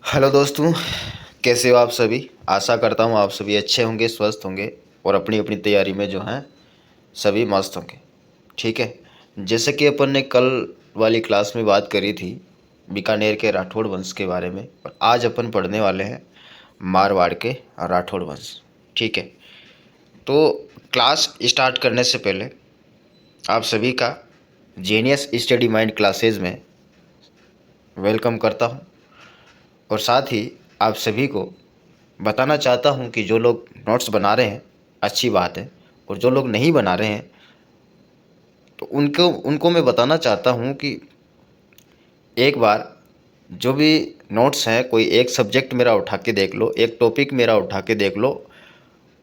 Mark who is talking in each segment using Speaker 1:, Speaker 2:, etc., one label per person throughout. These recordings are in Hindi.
Speaker 1: हेलो दोस्तों। कैसे हो आप सभी। आशा करता हूँ आप सभी अच्छे होंगे, स्वस्थ होंगे और अपनी अपनी तैयारी में जो हैं सभी मस्त होंगे। ठीक है। जैसे कि अपन ने कल वाली क्लास में बात करी थी बीकानेर के राठौड़ वंश के बारे में, और आज अपन पढ़ने वाले हैं मारवाड़ के राठौड़ वंश। ठीक है। तो क्लास स्टार्ट करने से पहले आप सभी का जीनियस स्टडी माइंड क्लासेज में वेलकम करता हूँ, और साथ ही आप सभी को बताना चाहता हूँ कि जो लोग नोट्स बना रहे हैं अच्छी बात है, और जो लोग नहीं बना रहे हैं तो उनको उनको मैं बताना चाहता हूँ कि एक बार जो भी नोट्स हैं कोई एक सब्जेक्ट मेरा उठा के देख लो, एक टॉपिक मेरा उठा के देख लो,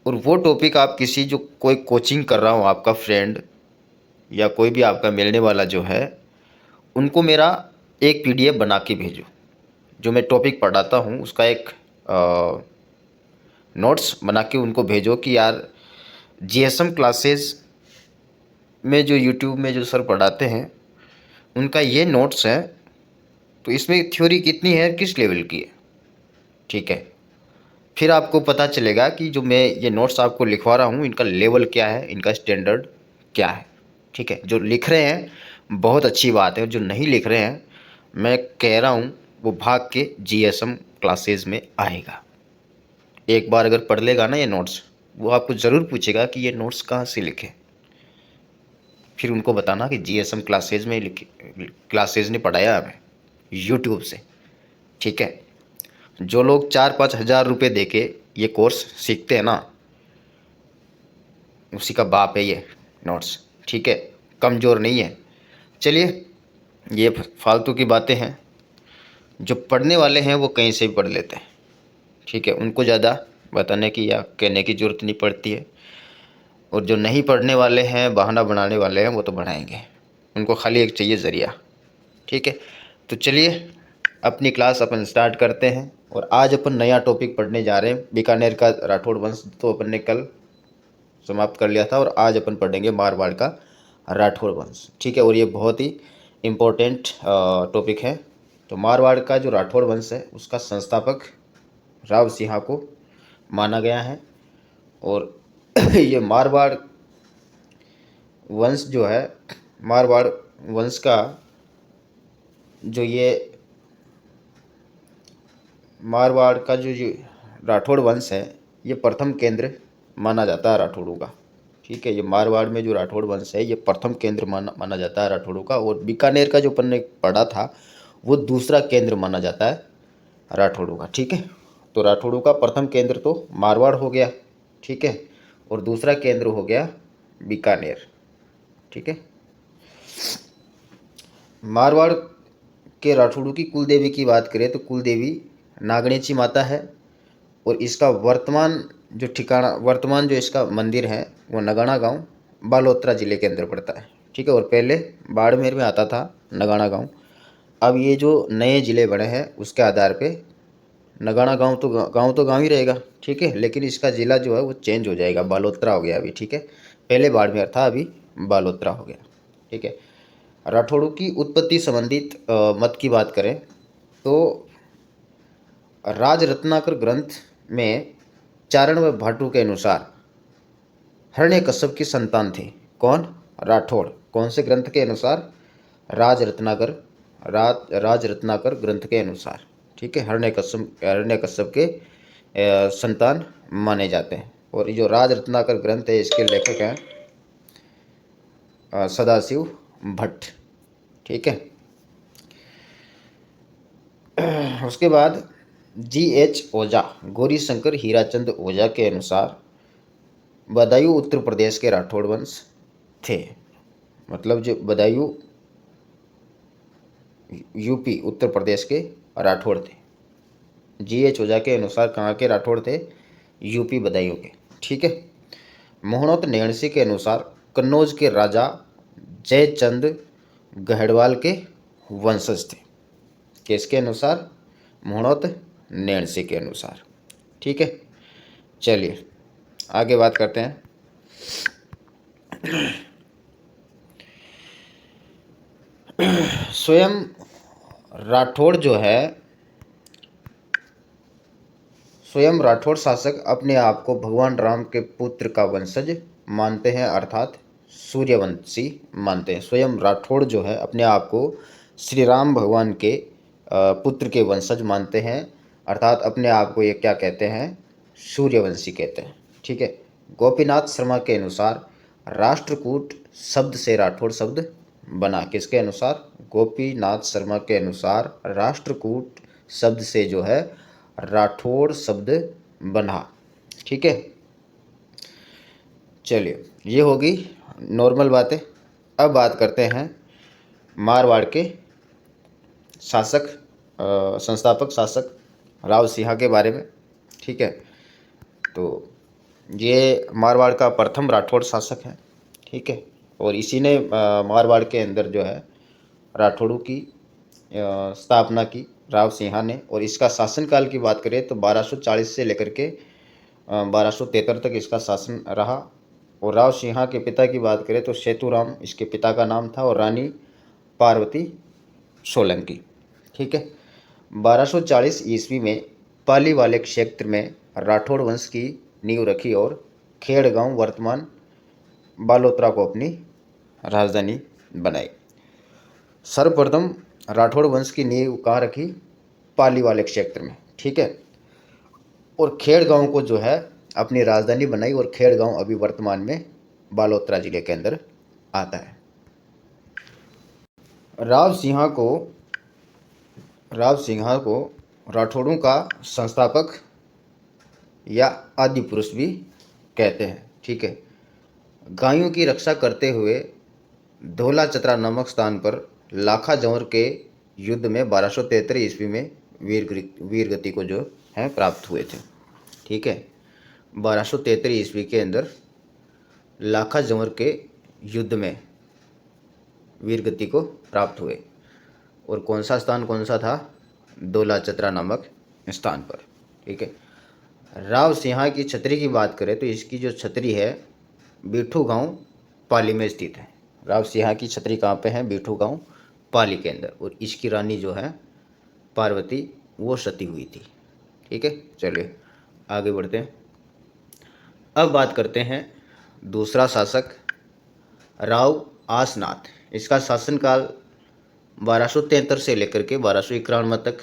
Speaker 1: और वो टॉपिक आप किसी जो कोई कोचिंग कर रहा हो आपका फ्रेंड या कोई भी आपका मिलने वाला जो है उनको मेरा एक पीडीएफ बना के भेजो। जो मैं टॉपिक पढ़ाता हूँ उसका एक नोट्स बना के उनको भेजो कि यार जीएसएम क्लासेस में जो यूट्यूब में जो सर पढ़ाते हैं उनका ये नोट्स है, तो इसमें थ्योरी कितनी है, किस लेवल की है। ठीक है। फिर आपको पता चलेगा कि जो मैं ये नोट्स आपको लिखवा रहा हूँ इनका लेवल क्या है, इनका स्टैंडर्ड क्या है। ठीक है। जो लिख रहे हैं बहुत अच्छी बात है, और जो नहीं लिख रहे हैं मैं कह रहा हूँ वो भाग के जीएसएम क्लासेस में आएगा। एक बार अगर पढ़ लेगा ना ये नोट्स, वो आपको ज़रूर पूछेगा कि ये नोट्स कहाँ से लिखे। फिर उनको बताना कि जीएसएम क्लासेज में लिखे, क्लासेज ने पढ़ाया हमें यूट्यूब से। ठीक है। जो लोग 4-5 हज़ार रुपये दे के ये कोर्स सीखते हैं ना, उसी का बाप है ये नोट्स। ठीक है। कमज़ोर नहीं है। चलिए, ये फालतू की बातें हैं। जो पढ़ने वाले हैं वो कहीं से भी पढ़ लेते हैं। ठीक है। उनको ज़्यादा बताने की या कहने की ज़रूरत नहीं पड़ती है, और जो नहीं पढ़ने वाले हैं, बहाना बनाने वाले हैं, वो तो बढ़ाएंगे। उनको खाली एक चाहिए ज़रिया। ठीक है। तो चलिए अपनी क्लास अपन स्टार्ट करते हैं, और आज अपन नया टॉपिक पढ़ने जा रहे हैं बीकानेर का राठौड़ वंश। तो अपन ने कल समाप्त कर लिया था, और आज अपन पढ़ेंगे मारवाड़ का राठौड़ वंश। ठीक है। और ये बहुत ही इम्पोर्टेंट टॉपिक है। तो मारवाड़ का जो राठौड़ वंश है उसका संस्थापक राव सिंह को माना गया है। और ये मारवाड़ वंश जो है, मारवाड़ वंश का जो ये मारवाड़ का जो राठौड़ वंश है ये प्रथम केंद्र माना जाता है राठौड़ों का। ठीक है। ये मारवाड़ में जो राठौड़ वंश है ये प्रथम केंद्र माना जाता है राठौड़ों का, और बीकानेर का जो अपन ने पढ़ा था वो दूसरा केंद्र माना जाता है राठौड़ों का। ठीक है। तो राठौड़ों का प्रथम केंद्र तो मारवाड़ हो गया। ठीक है। और दूसरा केंद्र हो गया बीकानेर। ठीक है। मारवाड़ के राठौड़ों की कुल देवी की बात करें तो कुल देवी नागणेची माता है, और इसका वर्तमान जो इसका मंदिर है वो नगाना गांव बालोतरा ज़िले के अंदर पड़ता है। ठीक है। और पहले बाड़मेर में आता था नगाना गांव। अब ये जो नए ज़िले बने हैं उसके आधार पे नगाना गांव ही रहेगा। ठीक है। लेकिन इसका ज़िला जो है वो चेंज हो जाएगा, बालोतरा हो गया अभी। ठीक है। पहले बाड़मेर था, अभी बालोतरा हो गया। ठीक है। राठौड़ों की उत्पत्ति संबंधित मत की बात करें तो राज रत्नाकर ग्रंथ में चारण व भाटू के अनुसार हिरण्यकश्यप की संतान थे। कौन? राठौड़। कौन से ग्रंथ के अनुसार? राज रत्नाकर ग्रंथ के अनुसार। ठीक है। हिरण्यकश्यप के संतान माने जाते हैं। और ये जो राज रत्नाकर ग्रंथ है इसके लेखक हैं सदाशिव भट्ट। ठीक है। उसके बाद जी.एच. ओझा, गौरी शंकर हीराचंद ओझा के अनुसार बदायूं उत्तर प्रदेश के राठौड़ वंश थे। मतलब जो बदायूं यूपी उत्तर प्रदेश के राठौड़ थे। जी.एच. ओझा के अनुसार कहाँ के राठौड़ थे? यूपी बदायूं के। ठीक है। मोहनोत नैणसी के अनुसार कन्नौज के राजा जयचंद गहड़वाल के वंशज थे। किसके अनुसार? मोहनोत नैणसी के अनुसार। ठीक है। चलिए आगे बात करते हैं। स्वयं राठौड़ जो है स्वयं राठौड़ शासक अपने आप को भगवान राम के पुत्र का वंशज मानते हैं, अर्थात सूर्यवंशी मानते हैं। स्वयं राठौड़ जो है अपने आप को श्री राम भगवान के पुत्र के वंशज मानते हैं, अर्थात अपने आप को ये क्या कहते हैं, सूर्यवंशी कहते हैं। ठीक है। गोपीनाथ शर्मा के अनुसार राष्ट्रकूट शब्द से राठौड़ शब्द बना। किसके अनुसार? गोपीनाथ शर्मा के अनुसार राष्ट्रकूट शब्द से जो है राठौड़ शब्द बना। ठीक है। चलिए, ये होगी नॉर्मल बातें। अब बात करते हैं मारवाड़ के शासक संस्थापक शासक राव सिंह के बारे में। ठीक है। तो ये मारवाड़ का प्रथम राठौड़ शासक है। ठीक है। और इसी ने मारवाड़ के अंदर जो है राठौड़ों की स्थापना की, राव सिंह ने। और इसका शासनकाल की बात करें तो 1240 से लेकर के 1273 तक इसका शासन रहा। और राव सिंह के पिता की बात करें तो सेतुराम इसके पिता का नाम था, और रानी पार्वती सोलंकी। ठीक है। 1240 ईस्वी में पाली वाले क्षेत्र में राठौड़ वंश की नींव रखी और खेड़गांव वर्तमान बालोतरा को अपनी राजधानी बनाई। सर्वप्रथम राठौड़ वंश की नींव कहाँ रखी? पाली वाले क्षेत्र में। ठीक है। और खेड़गांव को जो है अपनी राजधानी बनाई, और खेड़गांव अभी वर्तमान में बालोतरा जिले के अंदर आता है। राव सिंह को राठौड़ों का संस्थापक या आदि पुरुष भी कहते हैं। ठीक है। गायों की रक्षा करते हुए धौला चतरा नामक स्थान पर लाखा जंवर के युद्ध में 1273 ईस्वी में वीरगति को जो है प्राप्त हुए थे। ठीक है। 1273 ईस्वी के अंदर लाखा जंवर के युद्ध में वीरगति को प्राप्त हुए। और कौन सा स्थान कौन सा था? धौला चतरा नामक स्थान पर। ठीक है। राव सिंह की छतरी की बात करें तो इसकी जो छतरी है बीठू गांव पाली में स्थित है। राव सिंह की छतरी कहाँ पे है? बीठू गांव पाली के अंदर। और इसकी रानी जो है पार्वती वो सती हुई थी। ठीक है। चलिए आगे बढ़ते हैं। अब बात करते हैं दूसरा शासक राव आसनाथ। इसका शासनकाल 1273 से लेकर के 1291 तक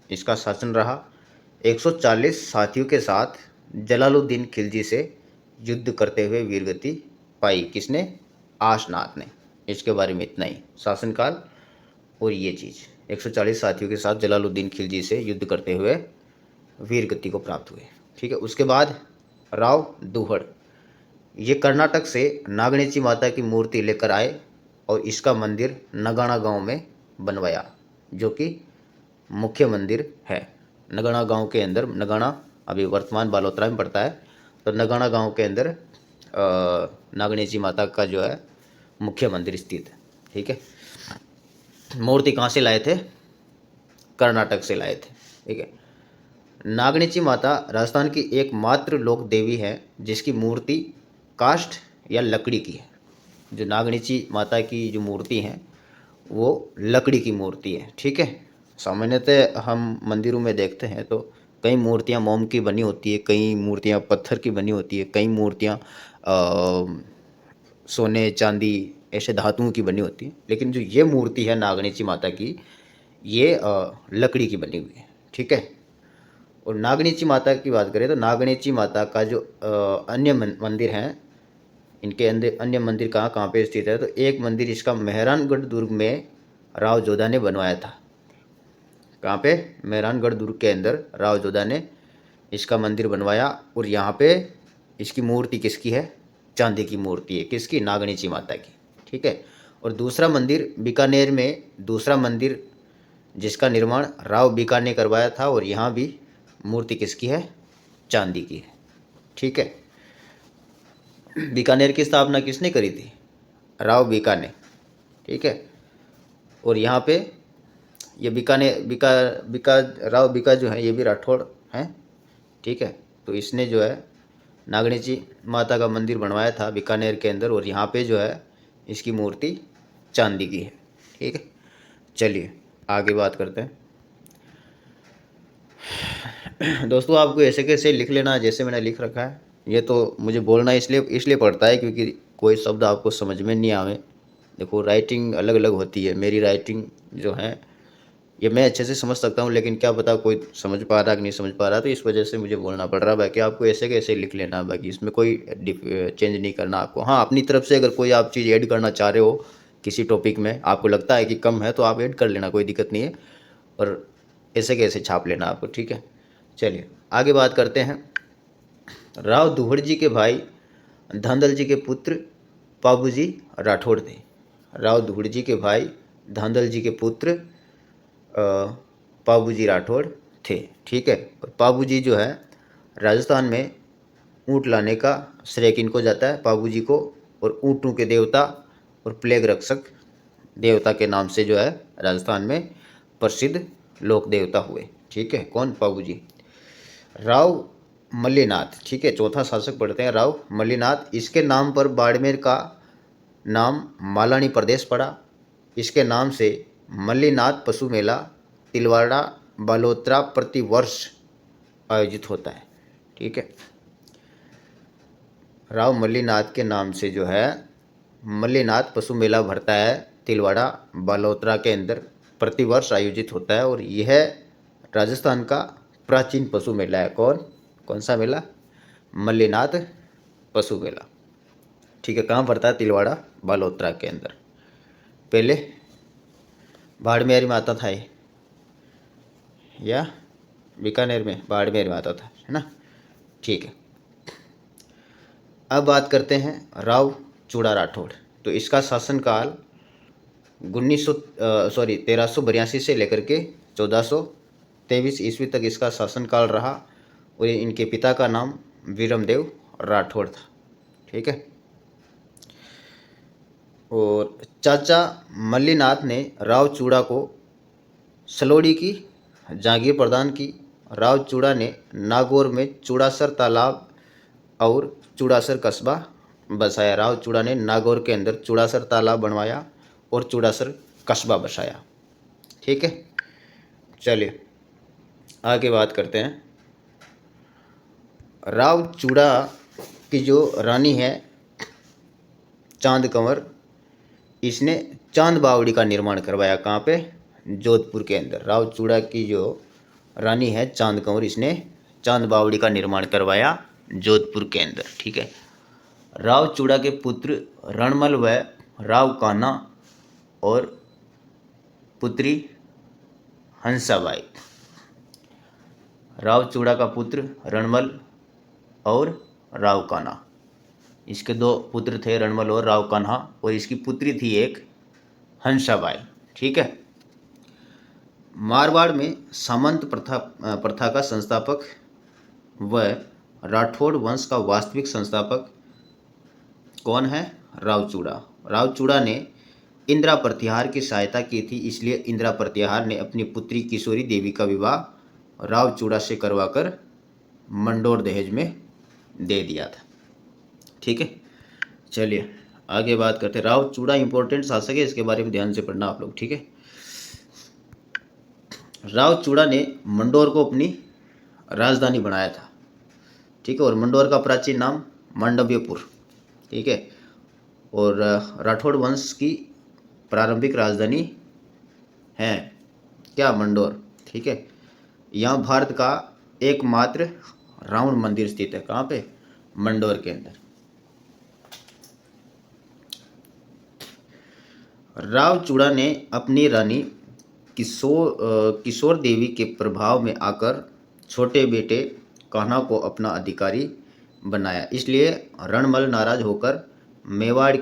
Speaker 1: इसका शासन रहा। 140 साथियों के साथ जलालुद्दीन खिलजी से युद्ध करते हुए वीरगति पाई। किसने? आसनाथ ने। इसके बारे में इतना ही शासनकाल और ये चीज़ 140 साथियों के साथ जलालुद्दीन खिलजी से युद्ध करते हुए वीरगति को प्राप्त हुए। ठीक है। उसके बाद राव दुहड़, ये कर्नाटक से नागणेची माता की मूर्ति लेकर आए और इसका मंदिर नगाना गांव में बनवाया, जो कि मुख्य मंदिर है। नगाना गांव के अंदर, नगाना अभी वर्तमान बालोतरा में पड़ता है, तो नगाना गांव के अंदर नागणेची माता का जो है मुख्य मंदिर स्थित है। ठीक है। मूर्ति कहाँ से लाए थे? कर्नाटक से लाए थे। ठीक है। नागणेची माता राजस्थान की एकमात्र लोक देवी है जिसकी मूर्ति काष्ठ या लकड़ी की है। जो नागणेची माता की जो मूर्ति है वो लकड़ी की मूर्ति है। ठीक है। सामान्यतः हम मंदिरों में देखते हैं तो कई मूर्तियां मोम की बनी होती है, कई मूर्तियां पत्थर की बनी होती है, कई मूर्तियां सोने चांदी ऐसे धातुओं की बनी होती है। लेकिन जो ये मूर्ति है नागणेची माता की, ये लकड़ी की बनी हुई है। ठीक है। और नागणेची माता की बात करें तो नागणेची माता का जो अन्य मंदिर हैं, इनके अंदर अन्य मंदिर कहाँ कहाँ पे स्थित है? तो एक मंदिर इसका मेहरानगढ़ दुर्ग में राव जोधा ने बनवाया था। कहाँ पे? मेहरानगढ़ दुर्ग के अंदर राव जोधा ने इसका मंदिर बनवाया। और यहाँ पे इसकी मूर्ति किसकी है? चांदी की मूर्ति है। किसकी? नागणेची माता की। ठीक है। और दूसरा मंदिर बीकानेर में, दूसरा मंदिर जिसका निर्माण राव बीका ने करवाया था, और यहाँ भी मूर्ति किसकी है? चांदी की है। ठीक है। बीकानेर की स्थापना किसने करी थी? राव बीका ने। ठीक है। और यहाँ पे ये राव बीका जो है ये भी राठौड़ हैं। ठीक है। तो इसने जो है नागणेची माता का मंदिर बनवाया था बीकानेर के अंदर, और यहाँ पे जो है इसकी मूर्ति चांदी की है। ठीक है। चलिए आगे बात करते हैं। दोस्तों आपको ऐसे कैसे लिख लेना जैसे मैंने लिख रखा है। ये तो मुझे बोलना इसलिए पड़ता है क्योंकि कोई शब्द आपको समझ में नहीं आवे। देखो राइटिंग अलग अलग होती है, मेरी राइटिंग जो है ये मैं अच्छे से समझ सकता हूँ, लेकिन क्या पता कोई समझ पा रहा कि नहीं समझ पा रहा, तो इस वजह से मुझे बोलना पड़ रहा है। बाकी आपको ऐसे कैसे लिख लेना है, बाकी इसमें कोई चेंज नहीं करना आपको। हाँ, अपनी तरफ से अगर कोई आप चीज़ ऐड करना चाह रहे हो किसी टॉपिक में, आपको लगता है कि कम है तो आप ऐड कर लेना, कोई दिक्कत नहीं है। और ऐसे कैसे छाप लेना आपको, ठीक है। चलिए आगे बात करते हैं। राव दुहड़ जी के भाई धांधल जी के पुत्र पाबूजी राठौड़ थे। राव दुहड़ जी के भाई धांधल जी के पुत्र पाबूजी राठौड़ थे, ठीक है। और पाबूजी जो है राजस्थान में ऊँट लाने का श्रेय किनको जाता है, पाबूजी को। और ऊँटों के देवता और प्लेग रक्षक देवता के नाम से जो है राजस्थान में प्रसिद्ध लोक देवता हुए, ठीक है। कौन, पाबूजी। राव मल्लीनाथ, ठीक है, चौथा शासक पढ़ते हैं, राव मल्लीनाथ। इसके नाम पर बाड़मेर का नाम मालानी प्रदेश पड़ा। इसके नाम से मल्लीनाथ पशु मेला तिलवाड़ा बालोतरा प्रति वर्ष आयोजित होता है, ठीक है। राव मल्लीनाथ के नाम से जो है मल्लीनाथ पशु मेला भरता है तिलवाड़ा बालोतरा के अंदर, प्रतिवर्ष आयोजित होता है। और यह राजस्थान का प्राचीन पशु मेला है। कौन सा मेला, मल्लीनाथ पशु मेला, ठीक है। कहाँ पड़ता है, तिलवाड़ा बालोतरा के अंदर। पहले बाड़मेर में आता था ये, या बीकानेर में, बाड़मेर में आता था, है ना, ठीक है। अब बात करते हैं राव चूड़ा राठौड़। तो इसका शासनकाल 1382 से लेकर के 1423 ईस्वी तक इसका शासनकाल रहा। और इनके पिता का नाम वीरमदेव राठौड़ था, ठीक है। और चाचा मल्लीनाथ ने राव चूड़ा को सलोड़ी की जागीर प्रदान की। राव चूड़ा ने नागौर में चूड़ासर तालाब और चूड़ासर कस्बा बसाया। राव चूड़ा ने नागौर के अंदर चूड़ासर तालाब बनवाया और चूड़ासर कस्बा बसाया, ठीक है। चलिए आगे बात करते हैं। राव चूड़ा की जो रानी है चांद कंवर, इसने चांद बावड़ी का निर्माण करवाया। कहाँ पे, जोधपुर के अंदर। राव चूड़ा की जो रानी है चांद कंवर, इसने चांद बावड़ी का निर्माण करवाया जोधपुर के अंदर, ठीक है। राव चूड़ा के पुत्र रणमल व राव कान्हा और पुत्री हंसाबाई। राव चूड़ा का पुत्र रणमल और राव कान्हा, इसके दो पुत्र थे, रणमल और राव कान्हा। और इसकी पुत्री थी एक हंसाबाई, ठीक है। मारवाड़ में सामंत प्रथा का संस्थापक व राठौड़ वंश का वास्तविक संस्थापक कौन है, राव चूड़ा। राव चूड़ा ने इंदिरा प्रतिहार की सहायता की थी, इसलिए इंदिरा प्रतिहार ने अपनी पुत्री किशोरी देवी का विवाह राव चूड़ा से करवाकर मंडोर दहेज में दे दिया था, ठीक है। चलिए आगे बात करते हैं। राव चूड़ा इंपॉर्टेंट शासक है, इसके बारे में ध्यान से पढ़ना आप लोग, ठीक है। राव चूड़ा ने मंडोर को अपनी राजधानी बनाया था, ठीक है। और मंडोर का प्राचीन नाम मांडव्यपुर, ठीक है। और राठौड़ वंश की प्रारंभिक राजधानी है क्या, मंडोर, ठीक है। यहाँ भारत का एकमात्र रावण मंदिर स्थित है। कहाँ पे, मंडोर के अंदर। राव चूड़ा ने अपनी रानी किशोर देवी के प्रभाव में आकर छोटे बेटे कान्हा को अपना अधिकारी बनाया। इसलिए रणमल नाराज होकर मेवाड़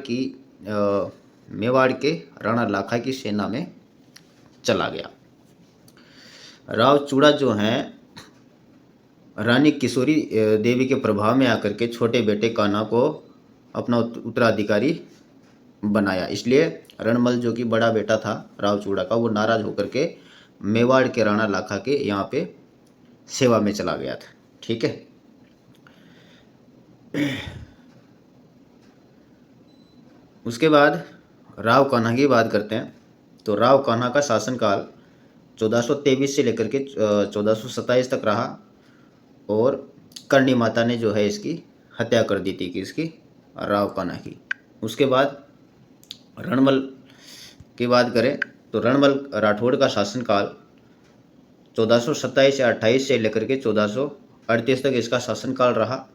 Speaker 1: के राणा लाखा की सेना में चला गया। राव चूड़ा जो हैं रानी किशोरी देवी के प्रभाव में आकर के छोटे बेटे कान्हा को अपना उत्तराधिकारी बनाया। इसलिए रणमल जो कि बड़ा बेटा था राव चूड़ा का, वो नाराज होकर के मेवाड़ के राणा लाखा के यहाँ पे सेवा में चला गया था, ठीक है। उसके बाद राव कान्हा की बात करते हैं। तो राव कान्हा का शासनकाल 1423 से लेकर के 1427 तक रहा। और करणी माता ने जो है इसकी हत्या कर दी थी, किसकी, राव कान्हा की। उसके बाद रणमल की बात करें तो रणमल राठौड़ का शासनकाल 1427 या 28 से लेकर के 1438 तक इसका शासनकाल रहा।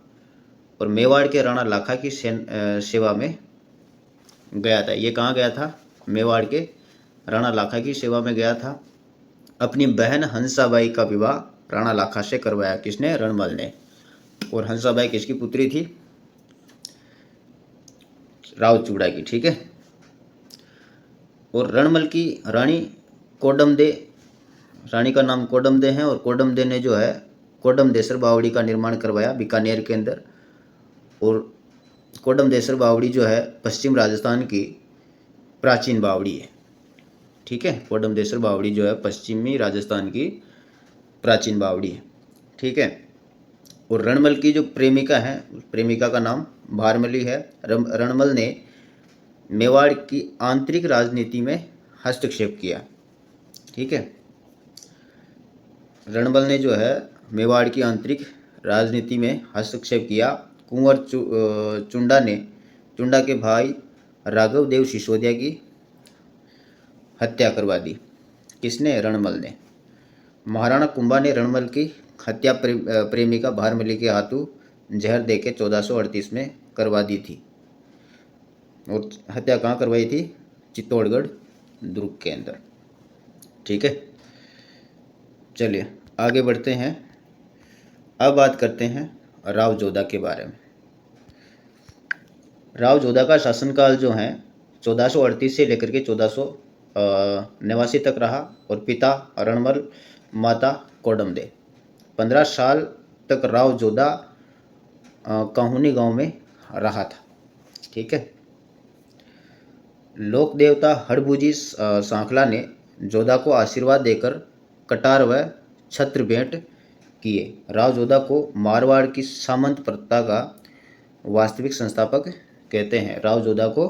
Speaker 1: और मेवाड़ के राणा लाखा की सेवा में गया था। ये कहाँ गया था, मेवाड़ के राणा लाखा की सेवा में गया था। अपनी बहन हंसाबाई का विवाह राणा लाखा से करवाया, किसने, रणमल ने। और हंसाबाई किसकी पुत्री थी, राव चूड़ा की, ठीक है। और रणमल की रानी कोडमदे, रानी का नाम कोडमदे है, और कोडमदे ने जो है कोडमदेसर बावड़ी का निर्माण करवाया बीकानेर के अंदर। और कोडमदेसर बावड़ी जो है पश्चिम राजस्थान की प्राचीन बावड़ी है, ठीक है। कोडमदेसर बावड़ी जो है पश्चिमी राजस्थान की प्राचीन बावड़ी है, ठीक है। और रणमल की जो प्रेमिका है, उस प्रेमिका का नाम भारमली है। रणमल ने मेवाड़ की आंतरिक राजनीति में हस्तक्षेप किया, ठीक है। रणमल ने जो है मेवाड़ की आंतरिक राजनीति में हस्तक्षेप किया। कुंवर चुंडा के भाई राघव देव सिसोदिया की हत्या करवा दी, किसने, रणमल ने। महाराणा कुंभा ने रणमल की हत्या प्रेमिका भारमली के हाथों जहर देके 1438 में करवा दी थी। और हत्या कहाँ करवाई थी, चित्तौड़गढ़ दुर्ग के अंदर, ठीक है। चलिए आगे बढ़ते हैं। अब बात करते हैं राव जोधा के बारे में। राव जोधा का शासनकाल जो है 1438 से लेकर के 1489 तक रहा। और पिता रणमल, माता कोडमदे। 15 साल तक राव जोधा काहुनी गांव में रहा था, ठीक है। लोक देवता हड़बूजी सांखला ने जोधा को आशीर्वाद देकर कटार व छत्र भेंट किए। राव जोधा को मारवाड़ की सामंत प्रथा का वास्तविक संस्थापक कहते हैं। राव जोधा को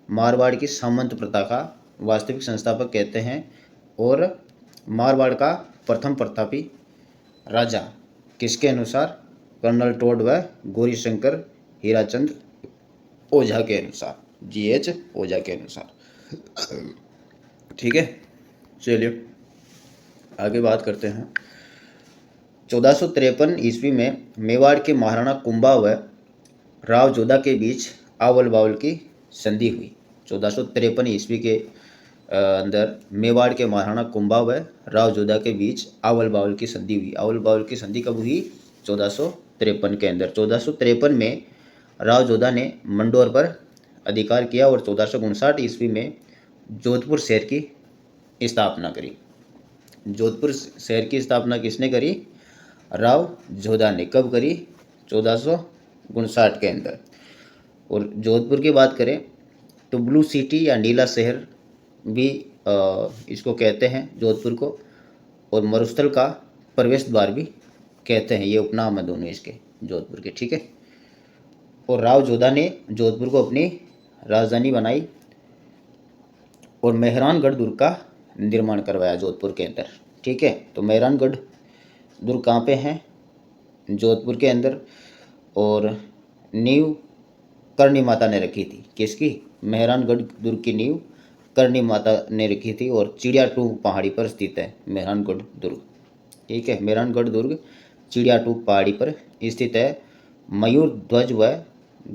Speaker 1: मारवाड़ की सामंत प्रथा का वास्तविक संस्थापक कहते हैं। और मारवाड़ का प्रथम प्रतापी राजा किसके अनुसार, कर्नल टोड व गौरीशंकर हीराचंद ओझा के अनुसार, GH ओझा के अनुसार, ठीक है। चलिए आगे बात करते हैं। 1453 ईस्वी में मेवाड़ के महाराणा कुंभा व राव जोधा के बीच आवल बावल की संधि हुई। 1453 ईस्वी के अंदर मेवाड़ के महाराणा कुंभा व राव जोधा के बीच आवल बावल की संधि हुई। आवल बावल की संधि कब हुई, 1453 के अंदर। 1453 में राव जोधा ने मंडोर पर अधिकार किया और 1459 ईस्वी में जोधपुर शहर की स्थापना करी। जोधपुर शहर की स्थापना किसने करी, राव जोधा ने। कब करी, 1459 के अंदर। और जोधपुर की बात करें तो ब्लू सिटी या नीला शहर भी इसको कहते हैं जोधपुर को, और मरुस्थल का प्रवेश द्वार भी कहते हैं। ये उपनाम है दोनों इसके, जोधपुर के, ठीक है। और राव जोधा ने जोधपुर को अपनी राजधानी बनाई और मेहरानगढ़ दुर्ग का निर्माण करवाया जोधपुर के अंदर, ठीक है। तो मेहरानगढ़ दुर्ग कहाँ पे है, जोधपुर के अंदर। और नींव करणी माता ने रखी थी, किसकी, मेहरानगढ़ दुर्ग की नींव करणी माता ने रखी थी। और चिड़ियाटूग पहाड़ी पर स्थित है मेहरानगढ़ दुर्ग, ठीक है। मेहरानगढ़ दुर्ग चिड़ियाटूग पहाड़ी पर स्थित है। मयूर ध्वज व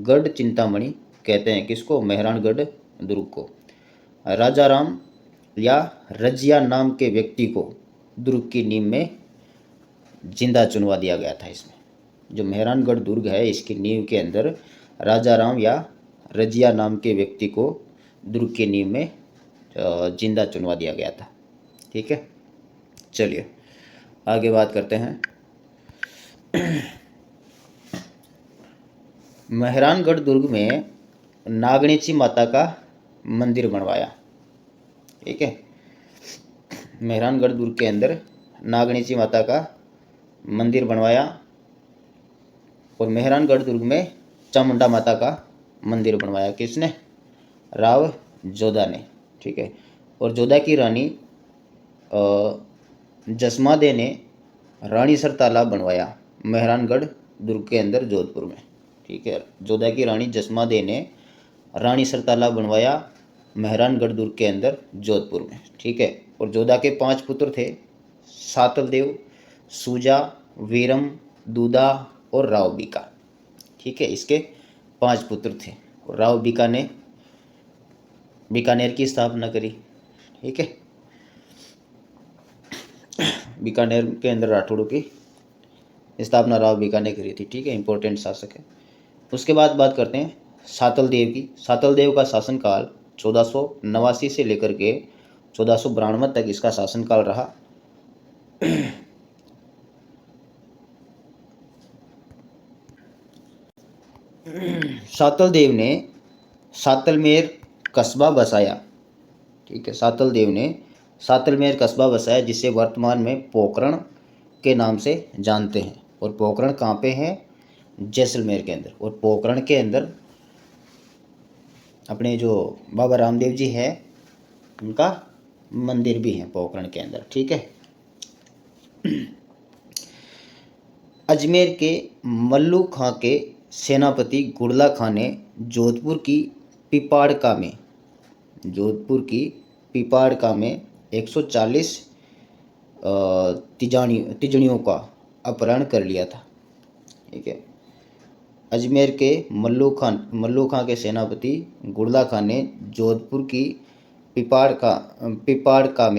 Speaker 1: गढ़ चिंतामणि कहते हैं किसको, मेहरानगढ़ दुर्ग को। राजा राम या रजिया नाम के व्यक्ति को दुर्ग की नींव में जिंदा चुनवा दिया गया था। इसमें जो मेहरानगढ़ दुर्ग है इसकी नींव के अंदर राजा राम या रजिया नाम के व्यक्ति को दुर्ग की नींव में जिंदा चुनवा दिया गया था, ठीक है। चलिए आगे बात करते हैं। मेहरानगढ़ दुर्ग में नागणेची माता का मंदिर बनवाया, ठीक है। मेहरानगढ़ दुर्ग के अंदर नागणेची माता का मंदिर बनवाया। और मेहरानगढ़ दुर्ग में चामुंडा माता का मंदिर बनवाया, किसने, राव जोधा ने, ठीक है। और जोधा की रानी जसमादे ने रानीसर तालाब बनवाया मेहरानगढ़ दुर्ग के अंदर जोधपुर में। ठीक है, जोधा की रानी जसमा दे ने रानीसर तालाब बनवाया मेहरानगढ़ दुर्ग के अंदर जोधपुर में। ठीक है, और जोधा के 5 पुत्र थे, सातलदेव, सूजा, वीरम, दूधा और राव बीका। ठीक है, इसके 5 पुत्र थे और राव बीका ने बीकानेर की स्थापना करी। ठीक है, बीकानेर के अंदर राठौड़ों की स्थापना राव बीका ने करी थी। ठीक है, इंपॉर्टेंट शासक है। उसके बाद बात करते हैं सातलदेव की। सातलदेव का शासनकाल 1489 से लेकर के 1492 तक इसका शासनकाल रहा। सातलदेव ने सातलमेर कस्बा बसाया। ठीक है, सातलदेव ने सातलमेर कस्बा बसाया जिसे वर्तमान में पोखरण के नाम से जानते हैं। और पोखरण कहाँ पे है? जैसलमेर के अंदर। और पोखरण के अंदर अपने जो बाबा रामदेव जी है उनका मंदिर भी है पोखरण के अंदर। ठीक है, अजमेर के मल्लू खां के सेनापति गुड़ला खां ने जोधपुर की पिपाड़का में 140 तिजड़ियों का अपहरण कर लिया था। ठीक है, अजमेर के मल्लू खां के सेनापति गुड़ला खां ने जोधपुर की पिपाड़का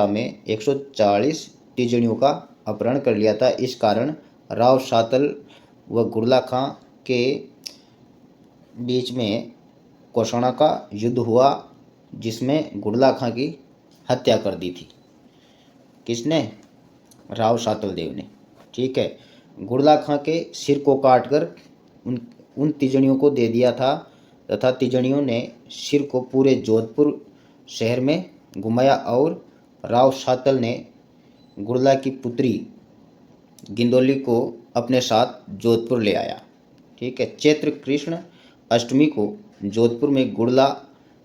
Speaker 1: में 140 तिजड़ियों का अपहरण कर लिया था। इस कारण राव सातल व गुड़ला खां के बीच में कोषणा का युद्ध हुआ, जिसमें गुड़ला खां की हत्या कर दी थी। किसने? राव सातलदेव ने। ठीक है, गुड़ला खां के सिर को काटकर उन तिजड़ियों को दे दिया था तथा तिजड़ियों ने सिर को पूरे जोधपुर शहर में घुमाया और राव सातल ने गुड़ला की पुत्री गिंदोली को अपने साथ जोधपुर ले आया। ठीक है, चैत्र कृष्ण अष्टमी को जोधपुर में गुड़ला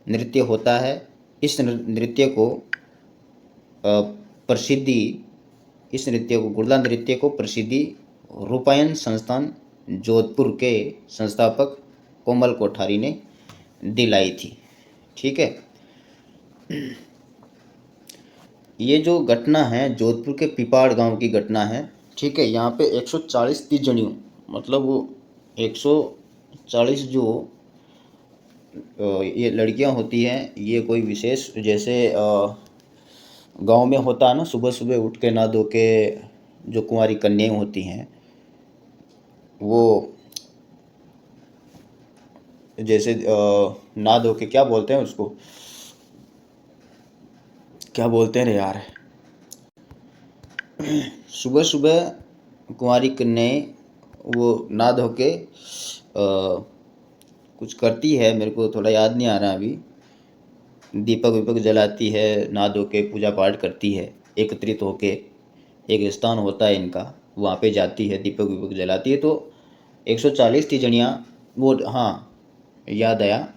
Speaker 1: नृत्य होता है। इस नृत्य को गुड़ला नृत्य को प्रसिद्धि रूपायन संस्थान जोधपुर के संस्थापक कोमल कोठारी ने दिलाई थी। ठीक है, ये जो घटना है जोधपुर के पिपाड़ गांव की घटना है। ठीक है, यहाँ पे 140 तिजड़ियों मतलब वो 140 जो ये लड़कियां होती हैं, ये कोई विशेष जैसे गांव में होता है ना, सुबह सुबह उठ के नहा धो के जो कुंवारी कन्याएं होती हैं वो जैसे नहा धो के क्या बोलते हैं उसको, क्या बोलते हैं रे यार, सुबह सुबह कुंवारी कन्याएं वो नहा धो के कुछ करती है, मेरे को थोड़ा याद नहीं आ रहा अभी। दीपक विपक जलाती है, नहा धो के पूजा पाठ करती है, एकत्रित होके एक स्थान होता है इनका, वहाँ पे जाती है, दीपक विपक जलाती है। तो 140 तिजड़ियाँ वो, हाँ याद आया,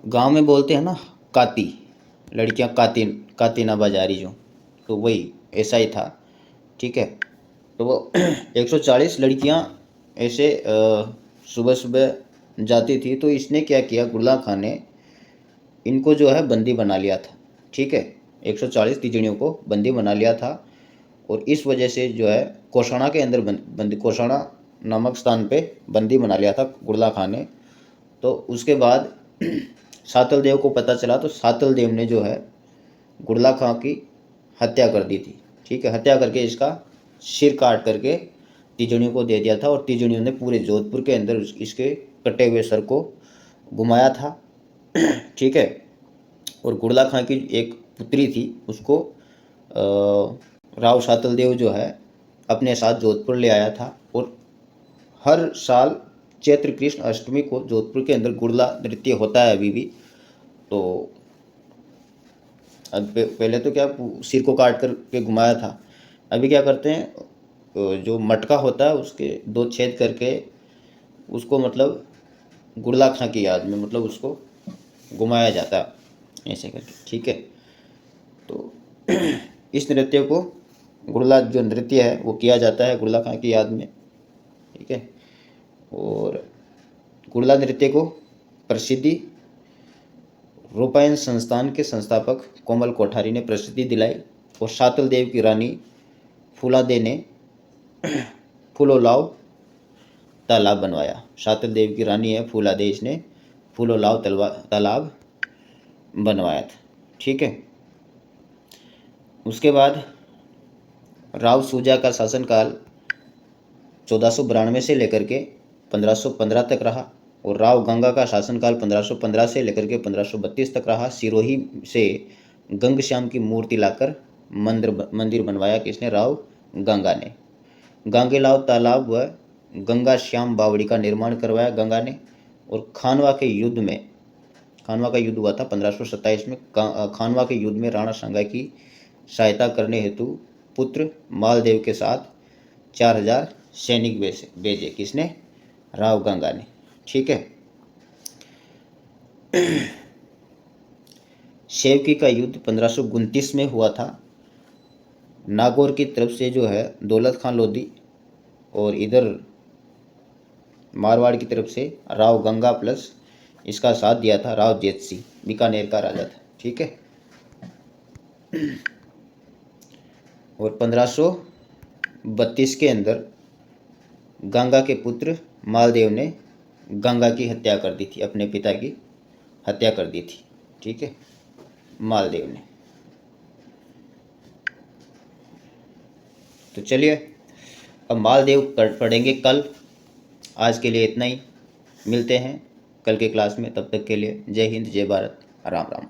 Speaker 1: गांव में बोलते हैं ना काती, लड़कियां काती ना बाजारी जो, तो वही ऐसा ही था। ठीक है, तो वो 140 लड़कियां ऐसे सुबह सुबह जाती थी। तो इसने क्या किया, गुड़ला खां ने इनको जो है बंदी बना लिया था। ठीक है, 140 तिजड़ियों को बंदी बना लिया था और इस वजह से जो है कोषणा के अंदर बंदी, कोषणा नामक स्थान पे बंदी बना लिया था गुड़ला खां ने। तो उसके बाद सातलदेव को पता चला तो सातलदेव ने जो है गुड़ला खां की हत्या कर दी थी। ठीक है, हत्या करके इसका सिर काट करके तिजड़ियों को दे दिया था और तिजड़ियों ने पूरे जोधपुर के अंदर इसके कटे हुए सर को घुमाया था। ठीक है, और गुड़ला खां की एक पुत्री थी, उसको राव सातलदेव जो है अपने साथ जोधपुर ले आया था। और हर साल चैत्र कृष्ण अष्टमी को जोधपुर के अंदर गुड़ला नृत्य होता है अभी भी। तो अब पहले तो क्या सिर को काट कर के घुमाया था, अभी क्या करते हैं, जो मटका होता है उसके 2 छेद करके उसको मतलब गुड़ला खां की याद में मतलब उसको घुमाया जाता है ऐसे करके। ठीक है, तो इस नृत्य को गुड़ला जो नृत्य है वो किया जाता है गुड़ला खां की याद में, ठीक है। और गुड़ला नृत्य को प्रसिद्धि रूपायन संस्थान के संस्थापक कोमल कोठारी ने प्रसिद्धि दिलाई और शातल देव की रानी फूलादे ने फूलोलाव तालाब बनवाया। शातल देव की रानी है फूलादे, इसने फूलोलाव तालाब बनवाया था, ठीक है। उसके बाद राव सूजा का शासनकाल 1492 से लेकर के 1515 तक रहा और राव गंगा का शासनकाल 1515 से लेकर के 1532 तक रहा। सिरोही से गंगश्याम की मूर्ति लाकर मंदिर बनवाया किसने? राव गंगा ने। गांगेलाव तालाब व गंगा श्याम बावड़ी का निर्माण करवाया गंगा ने। और खानवा के युद्ध में, खानवा का युद्ध हुआ था 1527 में, खानवा के युद्ध में राणा सांगा की सहायता करने हेतु पुत्र मालदेव के साथ 4000 सैनिक भेजे किसने? राव गंगा ने, ठीक है। शेवकी का युद्ध 1529 में हुआ था। नागौर की तरफ से जो है दौलत खान लोधी और इधर मारवाड़ की तरफ से राव गंगा प्लस इसका साथ दिया था राव जेत सिंह, बीकानेर का राजा था, ठीक है। और 1532 के अंदर गंगा के पुत्र मालदेव ने गंगा की हत्या कर दी थी, अपने पिता की हत्या कर दी थी, ठीक है, मालदेव ने। तो चलिए अब मालदेव पढ़ेंगे कल। आज के लिए इतना ही, मिलते हैं कल के क्लास में। तब तक के लिए जय हिंद, जय भारत, राम राम।